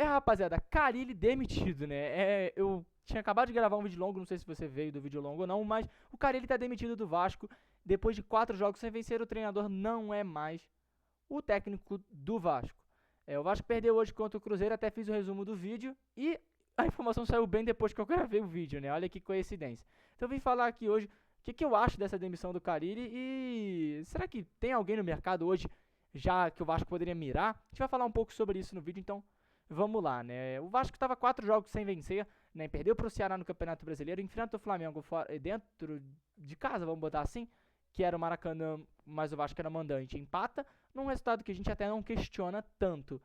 Rapaziada, Carille demitido, né? Eu tinha acabado de gravar um vídeo longo, não sei se você veio do vídeo longo ou não, mas o Carille tá demitido do Vasco. Depois de 4 jogos sem vencer, o treinador não é mais o técnico do Vasco. O Vasco perdeu hoje contra o Cruzeiro, até fiz o resumo do vídeo e a informação saiu bem depois que eu gravei o vídeo, né? Olha que coincidência. Então eu vim falar aqui hoje o que eu acho dessa demissão do Carille e será que tem alguém no mercado hoje já que o Vasco poderia mirar? A gente vai falar um pouco sobre isso no vídeo, então vamos lá, né? O Vasco estava 4 jogos sem vencer, né? Perdeu para o Ceará no Campeonato Brasileiro, enfrenta o Flamengo dentro de casa, vamos botar assim, que era o Maracanã, mas o Vasco era mandante, empata, num resultado que a gente até não questiona tanto.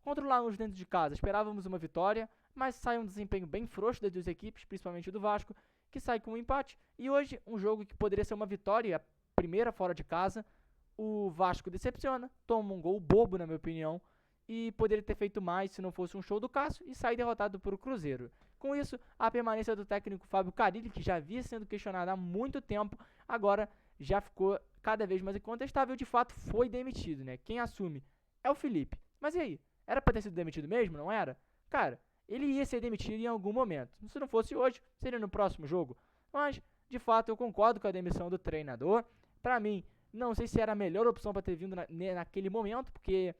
Contra o Lanús dentro de casa, esperávamos uma vitória, mas sai um desempenho bem frouxo das duas equipes, principalmente do Vasco, que sai com um empate. E hoje, um jogo que poderia ser uma vitória, a primeira fora de casa, o Vasco decepciona, toma um gol bobo, na minha opinião, e poderia ter feito mais se não fosse um show do Cássio e sair derrotado por o Cruzeiro. Com isso, a permanência do técnico Fábio Carille, que já havia sendo questionado há muito tempo, agora já ficou cada vez mais incontestável, de fato foi demitido, né? Quem assume é o Felipe. Mas e aí? Era pra ter sido demitido mesmo, não era? Cara, ele ia ser demitido em algum momento. Se não fosse hoje, seria no próximo jogo. Mas, de fato, eu concordo com a demissão do treinador. Pra mim, não sei se era a melhor opção para ter vindo naquele momento, porque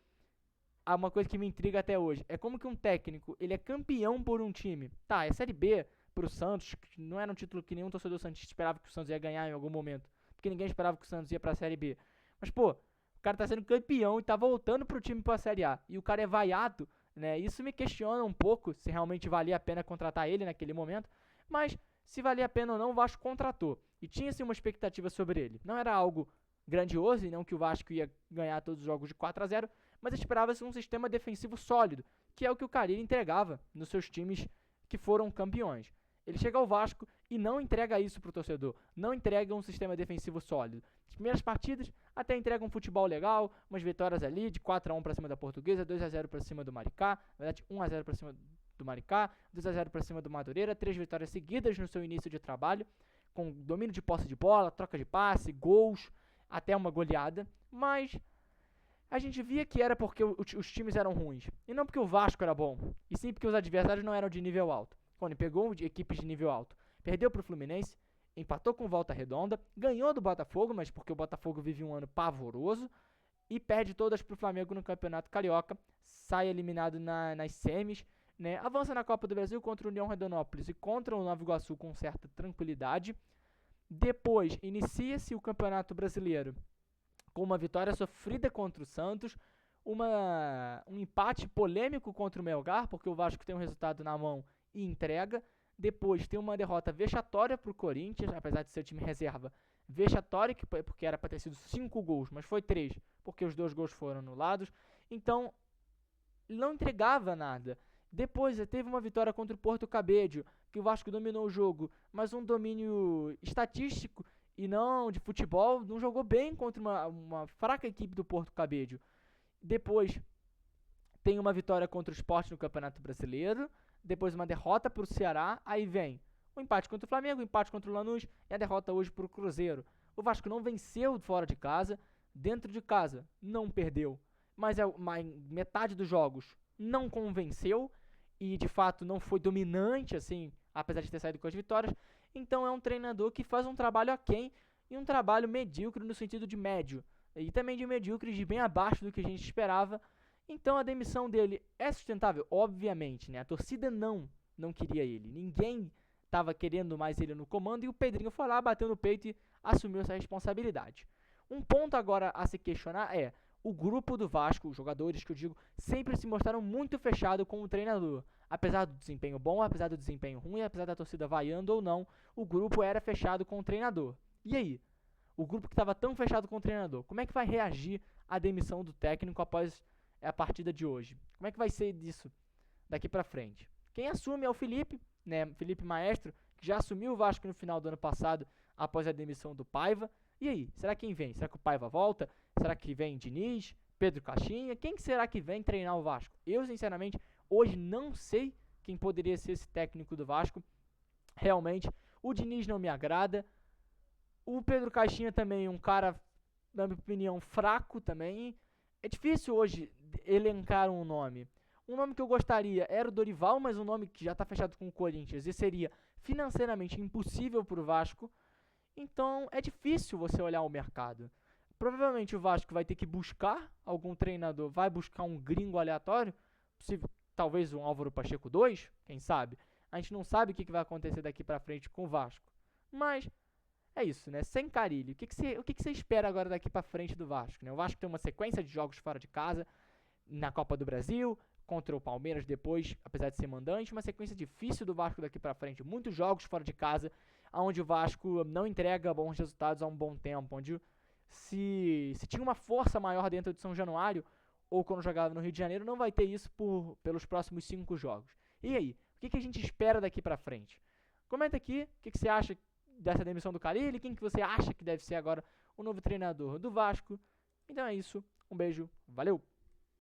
há uma coisa que me intriga até hoje. É como que um técnico, ele é campeão por um time. Tá, é Série B pro Santos, que não era um título que nenhum torcedor santista esperava que o Santos ia ganhar em algum momento. Porque ninguém esperava que o Santos ia pra Série B. Mas, pô, o cara tá sendo campeão e tá voltando pro time pra Série A. E o cara é vaiado, né? Isso me questiona um pouco se realmente valia a pena contratar ele naquele momento. Mas, se valia a pena ou não, o Vasco contratou. E tinha-se uma expectativa sobre ele. Não era algo grandioso e não que o Vasco ia ganhar todos os jogos de 4-0, mas esperava-se um sistema defensivo sólido, que é o que o Carille entregava nos seus times que foram campeões. Ele chega ao Vasco e não entrega isso pro torcedor, não entrega um sistema defensivo sólido. As primeiras partidas até entrega um futebol legal, umas vitórias ali de 4-1 para cima da Portuguesa, 2-0 para cima do Maricá, na verdade 1-0 para cima do Maricá, 2-0 para cima do Madureira, 3 vitórias seguidas no seu início de trabalho, com domínio de posse de bola, troca de passe, gols, até uma goleada, mas a gente via que era porque os times eram ruins, e não porque o Vasco era bom, e sim porque os adversários não eram de nível alto. Quando pegou equipes de nível alto, perdeu para o Fluminense, empatou com Volta Redonda, ganhou do Botafogo, mas porque o Botafogo vive um ano pavoroso, e perde todas para o Flamengo no Campeonato Carioca, sai eliminado nas semis, né? Avança na Copa do Brasil contra o União Rondonópolis e contra o Nova Iguaçu com certa tranquilidade. Depois, inicia-se o Campeonato Brasileiro com uma vitória sofrida contra o Santos, um empate polêmico contra o Melgar, porque o Vasco tem um resultado na mão e entrega. Depois tem uma derrota vexatória para o Corinthians, apesar de ser o time reserva. Vexatória, porque era para ter sido 5 gols, mas foi 3, porque os 2 gols foram anulados. Então, não entregava nada. Depois teve uma vitória contra o Porto Cabedelo, que o Vasco dominou o jogo, mas um domínio estatístico e não de futebol, não jogou bem contra uma fraca equipe do Porto Cabedelo. Depois tem uma vitória contra o Sport no Campeonato Brasileiro, depois uma derrota para o Ceará, aí vem um empate contra o Flamengo, um empate contra o Lanús e a derrota hoje para o Cruzeiro. O Vasco não venceu fora de casa, dentro de casa não perdeu, mas metade dos jogos não convenceu e de fato não foi dominante, assim, apesar de ter saído com as vitórias. Então é um treinador que faz um trabalho aquém e um trabalho medíocre no sentido de médio, e também de medíocre, de bem abaixo do que a gente esperava. Então a demissão dele é sustentável? Obviamente, né? A torcida não queria ele. Ninguém estava querendo mais ele no comando e o Pedrinho foi lá, bateu no peito e assumiu essa responsabilidade. Um ponto agora a se questionar é: o grupo do Vasco, os jogadores que eu digo, sempre se mostraram muito fechados com o treinador. Apesar do desempenho bom, apesar do desempenho ruim, apesar da torcida vaiando ou não, o grupo era fechado com o treinador. E aí? O grupo que estava tão fechado com o treinador, como é que vai reagir à demissão do técnico após a partida de hoje? Como é que vai ser disso daqui pra frente? Quem assume é o Felipe, né? Felipe Maestro, que já assumiu o Vasco no final do ano passado após a demissão do Paiva. E aí, será quem vem? Será que o Paiva volta? Será que vem Diniz? Pedro Caixinha? Quem será que vem treinar o Vasco? Eu, sinceramente, hoje não sei quem poderia ser esse técnico do Vasco. Realmente, o Diniz não me agrada. O Pedro Caixinha também, um cara, na minha opinião, fraco também. É difícil hoje elencar um nome. Um nome que eu gostaria era o Dorival, mas um nome que já está fechado com o Corinthians e seria financeiramente impossível para o Vasco. Então é difícil você olhar o mercado. Provavelmente o Vasco vai ter que buscar algum treinador, vai buscar um gringo aleatório, talvez um Álvaro Pacheco 2, quem sabe. A gente não sabe o que vai acontecer daqui para frente com o Vasco. Mas é isso, né? Sem Carille, o que você espera agora daqui para frente do Vasco? Né? O Vasco tem uma sequência de jogos fora de casa, na Copa do Brasil, contra o Palmeiras depois, apesar de ser mandante, uma sequência difícil do Vasco daqui para frente, muitos jogos fora de casa, onde o Vasco não entrega bons resultados há um bom tempo, onde se tinha uma força maior dentro de São Januário, ou quando jogava no Rio de Janeiro, não vai ter isso pelos próximos 5 jogos. E aí, o que a gente espera daqui para frente? Comenta aqui o que você acha dessa demissão do Carille, quem que você acha que deve ser agora o novo treinador do Vasco. Então é isso, um beijo, valeu!